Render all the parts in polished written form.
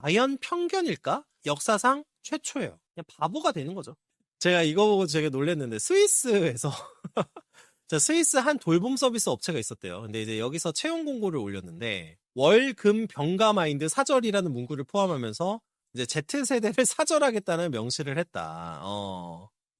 과연 편견일까? 역사상 최초예요. 그냥 바보가 되는 거죠. 제가 이거 보고 되게 놀랐는데 스위스에서 자, 스위스 한 돌봄 서비스 업체가 있었대요. 근데 이제 여기서 채용 공고를 올렸는데 월금 병가마인드 사절이라는 문구를 포함하면서 이제 Z세대를 사절하겠다는 명시를 했다.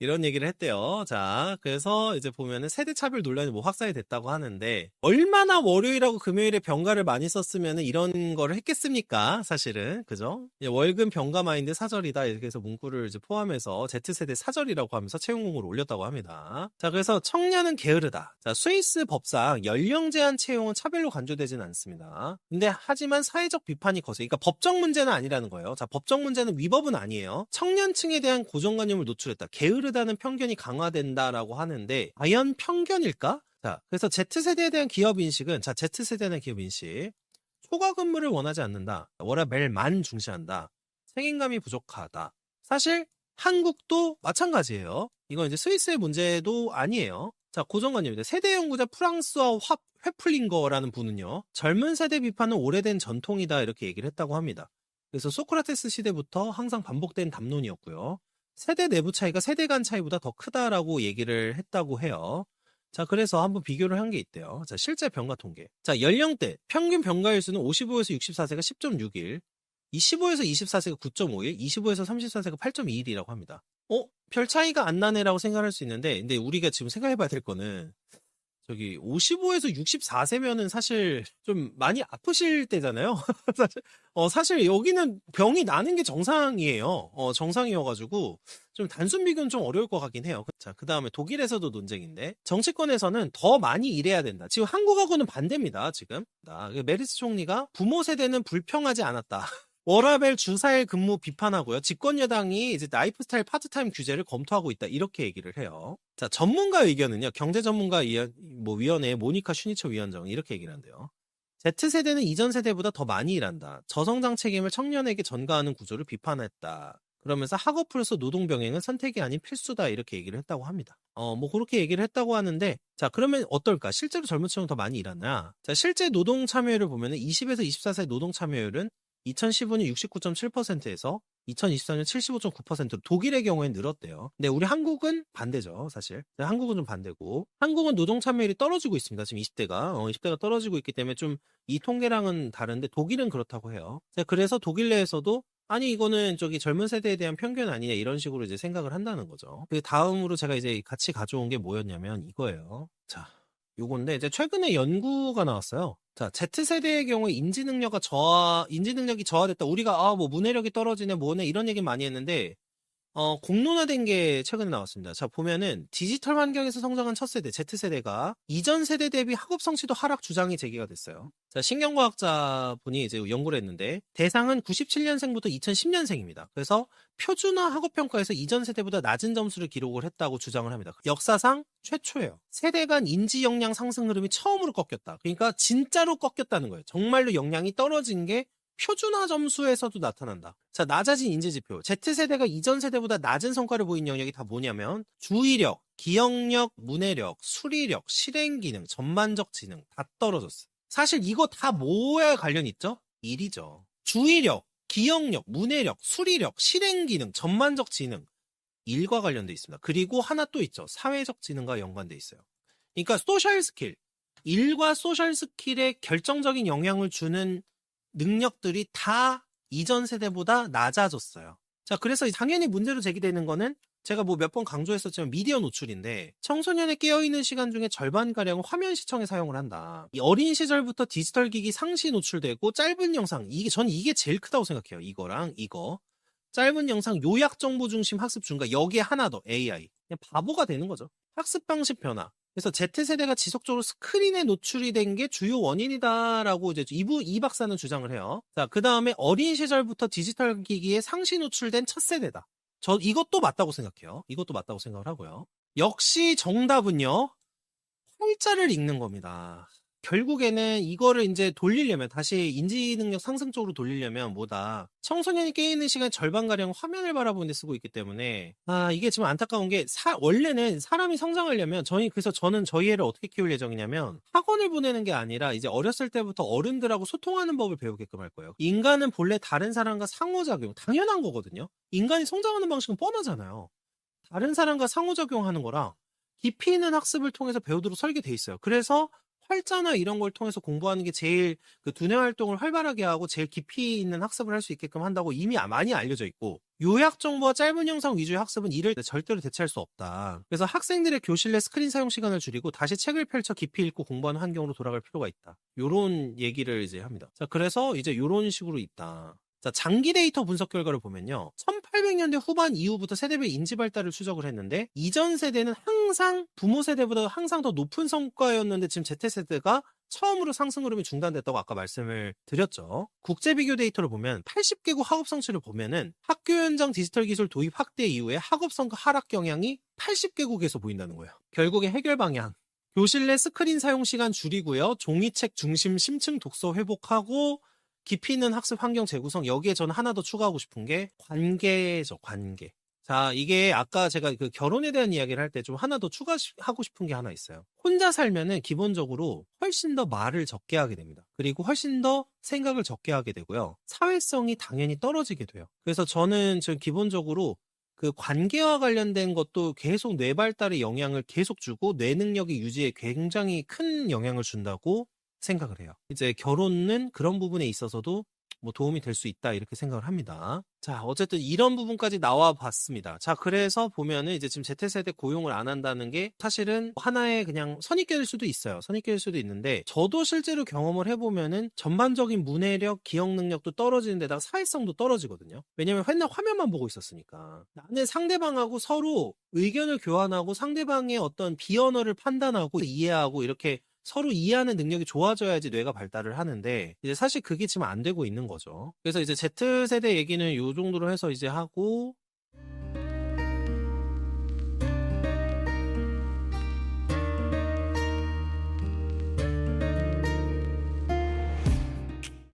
이런 얘기를 했대요. 자, 그래서 이제 보면은 세대차별 논란이 뭐 확산이 됐다고 하는데 얼마나 월요일하고 금요일에 병가를 많이 썼으면은 이런 거를 했겠습니까? 사실은 그죠? 월금 병가 마인드 사절이다 이렇게 해서 문구를 이제 포함해서 Z세대 사절이라고 하면서 채용 공고를 올렸다고 합니다. 자, 그래서 청년은 게으르다. 자, 스위스 법상 연령 제한 채용은 차별로 간주되지는 않습니다. 근데 하지만 사회적 비판이 거세. 그러니까 법적 문제는 아니라는 거예요. 자, 법적 문제는 위법은 아니에요. 청년층에 대한 고정관념을 노출했다. 게으르다는 편견이 강화된다라고 하는데 과연 편견일까? 자, 그래서 Z세대에 대한 기업 인식은 Z세대에 대한 기업 인식. 초과 근무를 원하지 않는다. 워라밸만 중시한다. 책임감이 부족하다. 사실 한국도 마찬가지예요. 이건 이제 스위스의 문제도 아니에요. 자, 고정관념입니다. 세대 연구자 프랑스와 회플링거라는 분은요. 젊은 세대 비판은 오래된 전통이다 이렇게 얘기를 했다고 합니다. 그래서 소크라테스 시대부터 항상 반복된 담론이었고요. 세대 내부 차이가 세대 간 차이보다 더 크다라고 얘기를 했다고 해요. 자, 그래서 한번 비교를 한 게 있대요. 자, 실제 병가 통계. 자, 연령대 평균 병가일 수는 55에서 64세가 10.61, 25에서 24세가 9.51, 25에서 34세가 8.21이라고 합니다. 별 차이가 안 나네라고 생각할 수 있는데, 근데 우리가 지금 생각해봐야 될 거는 저기 55에서 64세면은 사실 좀 많이 아프실 때잖아요. 사실 여기는 병이 나는 게 정상이에요. 정상이어가지고 좀 단순 비교는 좀 어려울 것 같긴 해요. 자, 그 다음에 독일에서도 논쟁인데 정치권에서는 더 많이 일해야 된다. 지금 한국하고는 반대입니다. 지금 메르스 총리가 부모 세대는 불평하지 않았다. 워라밸 주사일 근무 비판하고요. 집권 여당이 이제 라이프스타일 파트타임 규제를 검토하고 있다. 이렇게 얘기를 해요. 자, 전문가 의견은요. 경제 전문가 위원회 모니카 슈니처 위원장 이렇게 얘기를 한대요. Z세대는 이전 세대보다 더 많이 일한다. 저성장 책임을 청년에게 전가하는 구조를 비판했다. 그러면서 학업 플러스 노동 병행은 선택이 아닌 필수다. 이렇게 얘기를 했다고 합니다. 그렇게 얘기를 했다고 하는데, 자, 그러면 어떨까? 실제로 젊은 층은 더 많이 일하나? 자, 실제 노동 참여율을 보면은 20에서 24세 노동 참여율은 2015년 69.7%에서 2024년 75.9%로 독일의 경우엔 늘었대요. 근데 우리 한국은 반대죠, 사실. 한국은 좀 반대고. 한국은 노동 참여율이 떨어지고 있습니다. 지금 20대가 떨어지고 있기 때문에 좀 이 통계랑은 다른데 독일은 그렇다고 해요. 그래서 독일 내에서도 아니 이거는 저기 젊은 세대에 대한 편견 아니냐 이런 식으로 이제 생각을 한다는 거죠. 그 다음으로 제가 이제 같이 가져온 게 뭐였냐면 이거예요. 자, 요건데 이제 최근에 연구가 나왔어요. 자, Z세대의 경우에 인지능력이 저하됐다. 우리가 뭐 문해력이 떨어지네 뭐네 이런 얘기 많이 했는데 공론화된 게 최근에 나왔습니다. 자, 보면은 디지털 환경에서 성장한 첫 세대 Z세대가 이전 세대 대비 학업 성취도 하락 주장이 제기가 됐어요. 자, 신경과학자 분이 이제 연구를 했는데 대상은 97년생부터 2010년생입니다. 그래서 표준화 학업평가에서 이전 세대보다 낮은 점수를 기록을 했다고 주장을 합니다. 역사상 최초예요. 세대 간 인지 역량 상승 흐름이 처음으로 꺾였다. 그러니까 진짜로 꺾였다는 거예요. 정말로 역량이 떨어진 게 표준화 점수에서도 나타난다. 자, 낮아진 인지지표. Z세대가 이전 세대보다 낮은 성과를 보인 영역이 다 뭐냐면 주의력, 기억력, 문해력, 수리력, 실행기능, 전반적 지능 다 떨어졌어요. 사실 이거 다 뭐에 관련 있죠? 일이죠. 주의력, 기억력, 문해력, 수리력, 실행기능, 전반적 지능 일과 관련돼 있습니다. 그리고 하나 또 있죠. 사회적 지능과 연관돼 있어요. 그러니까 소셜 스킬, 일과 소셜 스킬에 결정적인 영향을 주는 능력들이 다 이전 세대보다 낮아졌어요. 자, 그래서 당연히 문제로 제기되는 거는 제가 뭐 몇 번 강조했었지만 미디어 노출인데 청소년의 깨어있는 시간 중에 절반가량은 화면 시청에 사용을 한다. 이 어린 시절부터 디지털 기기 상시 노출되고 짧은 영상, 전 이게 제일 크다고 생각해요. 이거랑 이거. 짧은 영상 요약 정보 중심 학습 증가, 여기에 하나 더 AI. 그냥 바보가 되는 거죠. 학습 방식 변화. 그래서 Z세대가 지속적으로 스크린에 노출이 된 게 주요 원인이다라고 이제 이 박사는 주장을 해요. 자, 그 다음에 어린 시절부터 디지털 기기에 상시 노출된 첫 세대다. 이것도 맞다고 생각해요. 이것도 맞다고 생각을 하고요. 역시 정답은요. 활자를 읽는 겁니다. 결국에는 이거를 이제 돌리려면, 다시 인지 능력 상승 쪽으로 돌리려면 뭐다. 청소년이 깨있는 시간 절반가량 화면을 바라보는 데 쓰고 있기 때문에, 이게 지금 안타까운 게, 원래는 사람이 성장하려면, 그래서 저는 저희 애를 어떻게 키울 예정이냐면, 학원을 보내는 게 아니라, 이제 어렸을 때부터 어른들하고 소통하는 법을 배우게끔 할 거예요. 인간은 본래 다른 사람과 상호작용, 당연한 거거든요. 인간이 성장하는 방식은 뻔하잖아요. 다른 사람과 상호작용하는 거랑, 깊이 있는 학습을 통해서 배우도록 설계돼 있어요. 그래서 활자나 이런 걸 통해서 공부하는 게 제일 그 두뇌 활동을 활발하게 하고 제일 깊이 있는 학습을 할 수 있게끔 한다고 이미 많이 알려져 있고, 요약 정보와 짧은 영상 위주의 학습은 이를 절대로 대체할 수 없다. 그래서 학생들의 교실 내 스크린 사용 시간을 줄이고 다시 책을 펼쳐 깊이 읽고 공부하는 환경으로 돌아갈 필요가 있다. 요런 얘기를 이제 합니다. 자, 그래서 이제 요런 식으로 있다. 자, 장기 데이터 분석 결과를 보면요. 1800년대 후반 이후부터 세대별 인지 발달을 추적을 했는데, 이전 세대는 항상 부모 세대보다 항상 더 높은 성과였는데, 지금 Z세대가 처음으로 상승 흐름이 중단됐다고 아까 말씀을 드렸죠. 국제 비교 데이터를 보면 80개국 학업 성취를 보면은 학교 현장 디지털 기술 도입 확대 이후에 학업 성과 하락 경향이 80개국에서 보인다는 거예요. 결국에 해결 방향. 교실 내 스크린 사용 시간 줄이고요. 종이책 중심 심층 독서 회복하고, 깊이 있는 학습 환경 재구성. 여기에 저는 하나 더 추가하고 싶은 게 관계죠, 관계. 자, 이게 아까 제가 그 결혼에 대한 이야기를 할 때 좀 하나 더 추가하고 싶은 게 하나 있어요. 혼자 살면은 기본적으로 훨씬 더 말을 적게 하게 됩니다. 그리고 훨씬 더 생각을 적게 하게 되고요. 사회성이 당연히 떨어지게 돼요. 그래서 저는 지금 기본적으로 그 관계와 관련된 것도 계속 뇌 발달에 영향을 계속 주고 뇌 능력의 유지에 굉장히 큰 영향을 준다고 생각을 해요. 이제 결혼은 그런 부분에 있어서도 뭐 도움이 될 수 있다, 이렇게 생각을 합니다. 자, 어쨌든 이런 부분까지 나와 봤습니다. 자, 그래서 보면은 이제 지금 Z세대 고용을 안 한다는 게 사실은 하나의 그냥 선입견일 수도 있어요. 선입견일 수도 있는데, 저도 실제로 경험을 해보면은 전반적인 문해력, 기억 능력도 떨어지는 데다가 사회성도 떨어지거든요. 왜냐면 맨날 화면만 보고 있었으니까. 나는 상대방하고 서로 의견을 교환하고 상대방의 어떤 비언어를 판단하고 이해하고 이렇게 서로 이해하는 능력이 좋아져야지 뇌가 발달을 하는데, 이제 사실 그게 지금 안 되고 있는 거죠. 그래서 이제 Z세대 얘기는 요 정도로 해서 이제 하고,